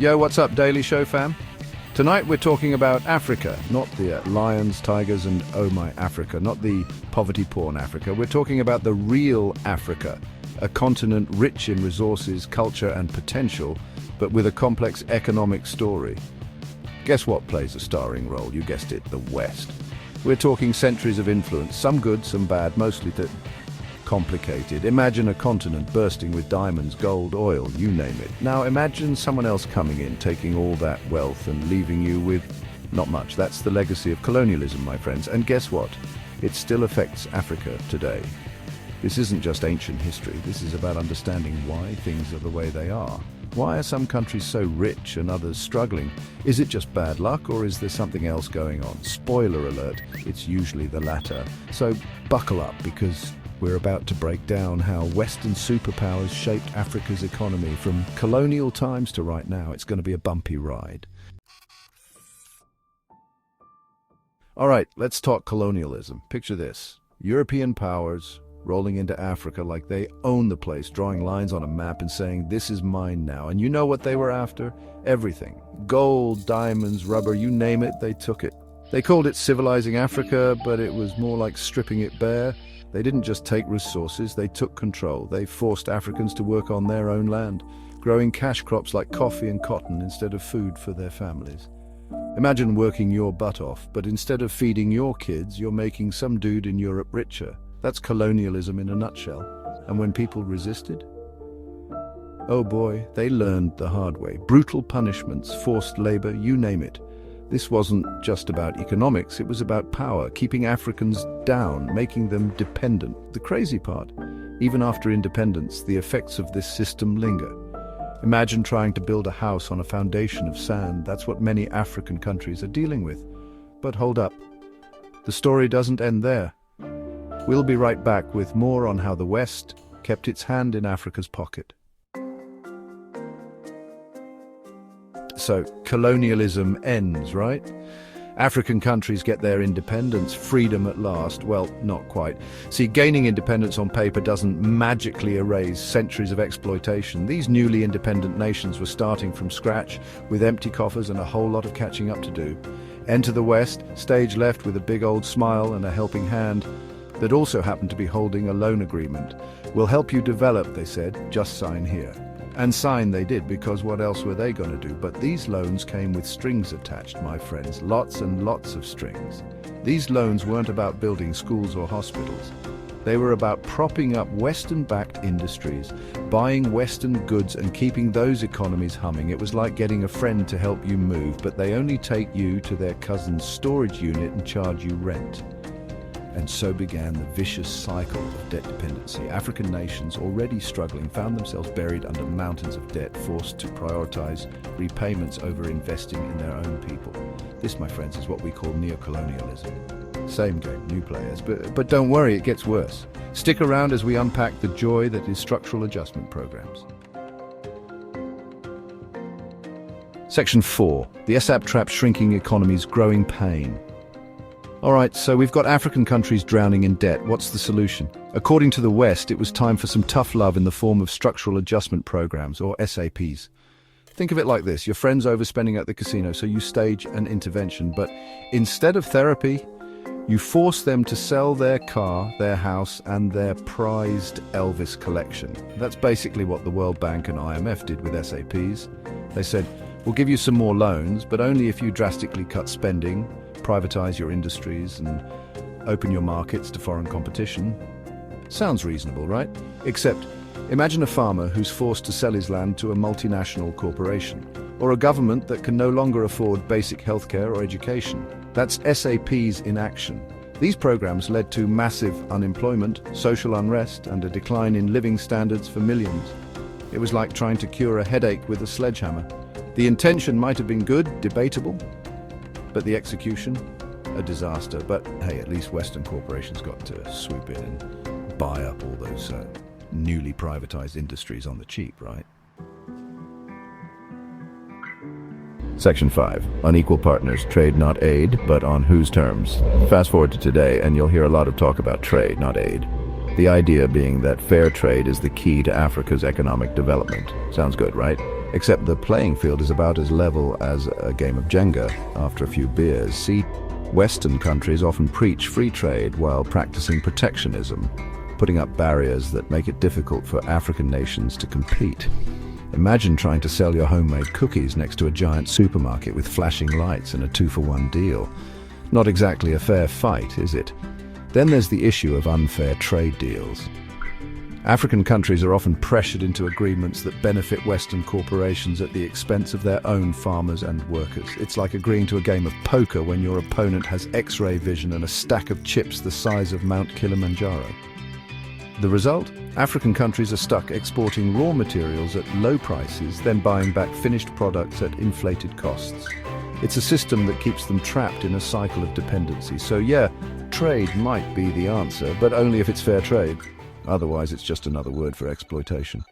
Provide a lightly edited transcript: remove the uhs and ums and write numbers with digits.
Yo, what's up, Daily Show fam? Tonight we're talking about Africa, not the lions, tigers, and oh my Africa, not the poverty-porn Africa. We're talking about the real Africa, a continent rich in resources, culture, and potential, but with a complex economic story. Guess what plays a starring role? You guessed it, the West. We're talking centuries of influence, some good, some bad, mostly complicated. Imagine a continent bursting with diamonds, gold, oil, you name it. Now imagine someone else coming in, taking all that wealth and leaving you with not much. That's the legacy of colonialism, my friends. And guess what? It still affects Africa today. This isn't just ancient history. This is about understanding why things are the way they are. Why are some countries so rich and others struggling? Is it just bad luck, or is there something else going on? Spoiler alert, it's usually the latter. So buckle up, because we're about to break down how Western superpowers shaped Africa's economy from colonial times to right now. It's going to be a bumpy ride. All right, let's talk colonialism. Picture this. European powers rolling into Africa like they own the place, drawing lines on a map and saying, this is mine now. And you know what they were after? Everything. Gold, diamonds, rubber, you name it, they took it. They called it civilizing Africa, but it was more like stripping it bare. They didn't just take resources, they took control. They forced Africans to work on their own land, growing cash crops like coffee and cotton instead of food for their families. Imagine working your butt off, but instead of feeding your kids, you're making some dude in Europe richer. That's colonialism in a nutshell. And when people resisted? Oh boy, they learned the hard way. Brutal punishments, forced labor, you name it. This wasn't just about economics, it was about power, keeping Africans down, making them dependent. The crazy part, even after independence, the effects of this system linger. Imagine trying to build a house on a foundation of sand. That's what many African countries are dealing with. But hold up, the story doesn't end there. We'll be right back with more on how the West kept its hand in Africa's pocket. So, colonialism ends, right? African countries get their independence, freedom at last. Well, not quite. See, gaining independence on paper doesn't magically erase centuries of exploitation. These newly independent nations were starting from scratch, with empty coffers and a whole lot of catching up to do. Enter the West, stage left with a big old smile and a helping hand that also happened to be holding a loan agreement. We'll help you develop, they said, just sign here. And sign they did, because what else were they going to do? But these loans came with strings attached, my friends, lots and lots of strings. These loans weren't about building schools or hospitals. They were about propping up Western-backed industries, buying Western goods and keeping those economies humming. It was like getting a friend to help you move, but they only take you to their cousin's storage unit and charge you rent. And so began the vicious cycle of debt dependency. African nations, already struggling, found themselves buried under mountains of debt, forced to prioritize repayments over investing in their own people. This, my friends, is what we call neocolonialism. Same game, new players, but don't worry, it gets worse. Stick around as we unpack the joy that is structural adjustment programs. Section 4. The ASAP trap: shrinking economies, growing pain. All right, so we've got African countries drowning in debt. What's the solution? According to the West, it was time for some tough love in the form of structural adjustment programs, or SAPs. Think of it like this. Your friend's overspending at the casino, so you stage an intervention. But instead of therapy, you force them to sell their car, their house, and their prized Elvis collection. That's basically what the World Bank and IMF did with SAPs. They said, we'll give you some more loans, but only if you drastically cut spending, privatize your industries, and open your markets to foreign competition. Sounds reasonable, right? Except, imagine a farmer who's forced to sell his land to a multinational corporation, or a government that can no longer afford basic healthcare or education. That's SAPs in action. These programs led to massive unemployment, social unrest, and a decline in living standards for millions. It was like trying to cure a headache with a sledgehammer. The intention might have been good, debatable, but the execution, a disaster. But hey, at least Western corporations got to swoop in and buy up all those newly privatized industries on the cheap, right? Section 5. Unequal partners, trade not aid, but on whose terms? Fast forward to today and you'll hear a lot of talk about trade, not aid. The idea being that fair trade is the key to Africa's economic development. Sounds good, right? Except the playing field is about as level as a game of Jenga after a few beers. See, Western countries often preach free trade while practicing protectionism, putting up barriers that make it difficult for African nations to compete. Imagine trying to sell your homemade cookies next to a giant supermarket with flashing lights and a 2-for-1 deal. Not exactly a fair fight, is it? Then there's the issue of unfair trade deals. African countries are often pressured into agreements that benefit Western corporations at the expense of their own farmers and workers. It's like agreeing to a game of poker when your opponent has X-ray vision and a stack of chips the size of Mount Kilimanjaro. The result? African countries are stuck exporting raw materials at low prices, then buying back finished products at inflated costs. It's a system that keeps them trapped in a cycle of dependency. So yeah, trade might be the answer, but only if it's fair trade. Otherwise, it's just another word for exploitation.